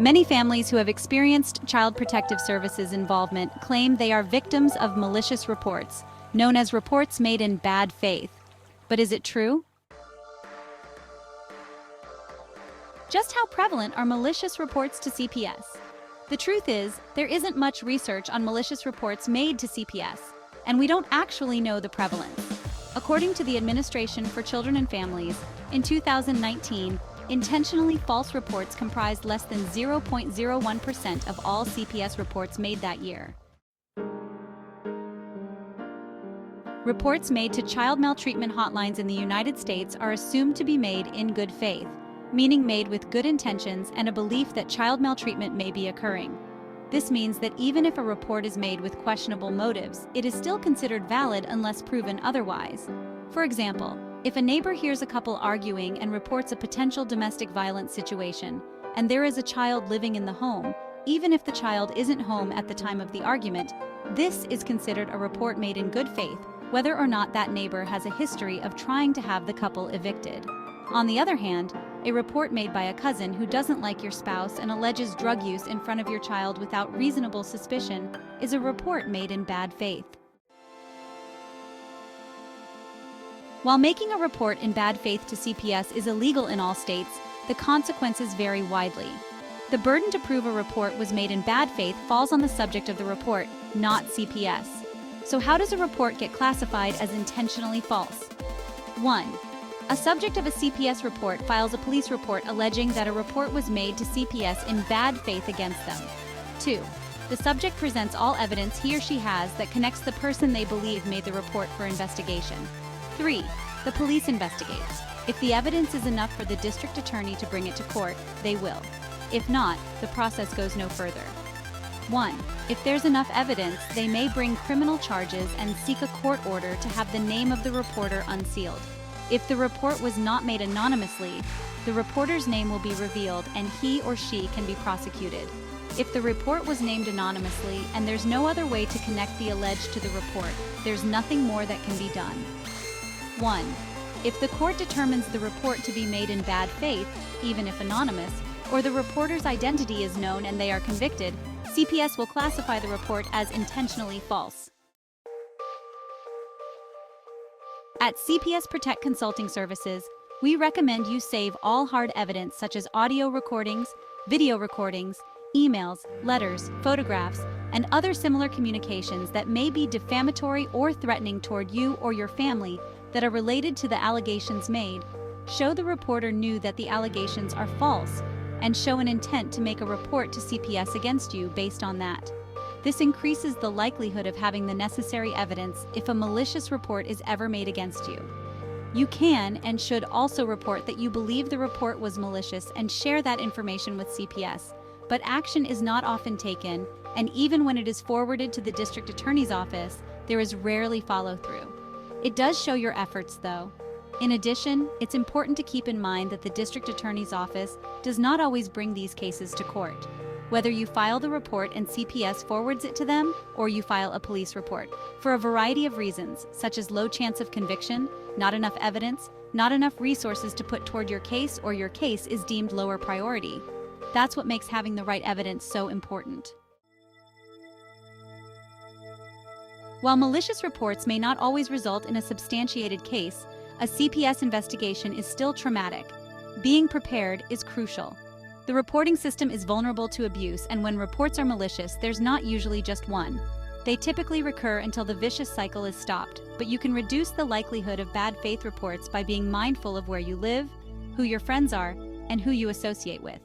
Many families who have experienced Child Protective Services involvement claim they are victims of malicious reports, known as reports made in bad faith. But is it true? Just how prevalent are malicious reports to CPS? The truth is, there isn't much research on malicious reports made to CPS, and we don't actually know the prevalence. According to the Administration for Children and Families, in 2019, intentionally false reports comprised less than 0.01% of all CPS reports made that year. Reports made to child maltreatment hotlines in the United States are assumed to be made in good faith, meaning made with good intentions and a belief that child maltreatment may be occurring. This means that even if a report is made with questionable motives, it is still considered valid unless proven otherwise. For example, if a neighbor hears a couple arguing and reports a potential domestic violence situation, and there is a child living in the home, even if the child isn't home at the time of the argument, this is considered a report made in good faith, whether or not that neighbor has a history of trying to have the couple evicted. On the other hand, a report made by a cousin who doesn't like your spouse and alleges drug use in front of your child without reasonable suspicion is a report made in bad faith. While making a report in bad faith to CPS is illegal in all states, the consequences vary widely. The burden to prove a report was made in bad faith falls on the subject of the report, not CPS. So how does a report get classified as intentionally false? 1. A subject of a CPS report files a police report alleging that a report was made to CPS in bad faith against them. 2. The subject presents all evidence he or she has that connects the person they believe made the report for investigation. 3. The police investigates. If the evidence is enough for the district attorney to bring it to court, they will. If not, the process goes no further. 1. If there's enough evidence, they may bring criminal charges and seek a court order to have the name of the reporter unsealed. If the report was not made anonymously, the reporter's name will be revealed and he or she can be prosecuted. If the report was named anonymously and there's no other way to connect the alleged to the report, there's nothing more that can be done. 1. If the court determines the report to be made in bad faith, even if anonymous, or the reporter's identity is known and they are convicted, CPS will classify the report as intentionally false. At CPS Protect Consulting Services, we recommend you save all hard evidence such as audio recordings, video recordings, emails, letters, photographs, and other similar communications that may be defamatory or threatening toward you or your family that are related to the allegations made. Show the reporter knew that the allegations are false, and show an intent to make a report to CPS against you based on that. This increases the likelihood of having the necessary evidence if a malicious report is ever made against you. You can and should also report that you believe the report was malicious and share that information with CPS, but action is not often taken, and even when it is forwarded to the district attorney's office, there is rarely follow-through. It does show your efforts, though. In addition, it's important to keep in mind that the district attorney's office does not always bring these cases to court. Whether you file the report and CPS forwards it to them, or you file a police report, for a variety of reasons, such as low chance of conviction, not enough evidence, not enough resources to put toward your case, or your case is deemed lower priority. That's what makes having the right evidence so important. While malicious reports may not always result in a substantiated case, a CPS investigation is still traumatic. Being prepared is crucial. The reporting system is vulnerable to abuse, and when reports are malicious, there's not usually just one. They typically recur until the vicious cycle is stopped, but you can reduce the likelihood of bad faith reports by being mindful of where you live, who your friends are, and who you associate with.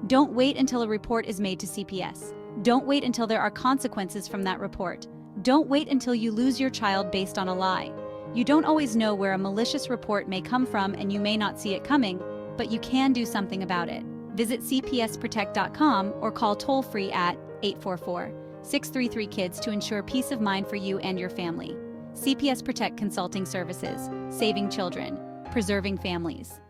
Don't wait until a report is made to CPS. Don't wait until there are consequences from that report. Don't wait until you lose your child based on a lie. You don't always know where a malicious report may come from, and you may not see it coming, but you can do something about it. Visit cpsprotect.com or call toll-free at 844-633-KIDS to ensure peace of mind for you and your family. CPS Protect Consulting Services, saving children, preserving families.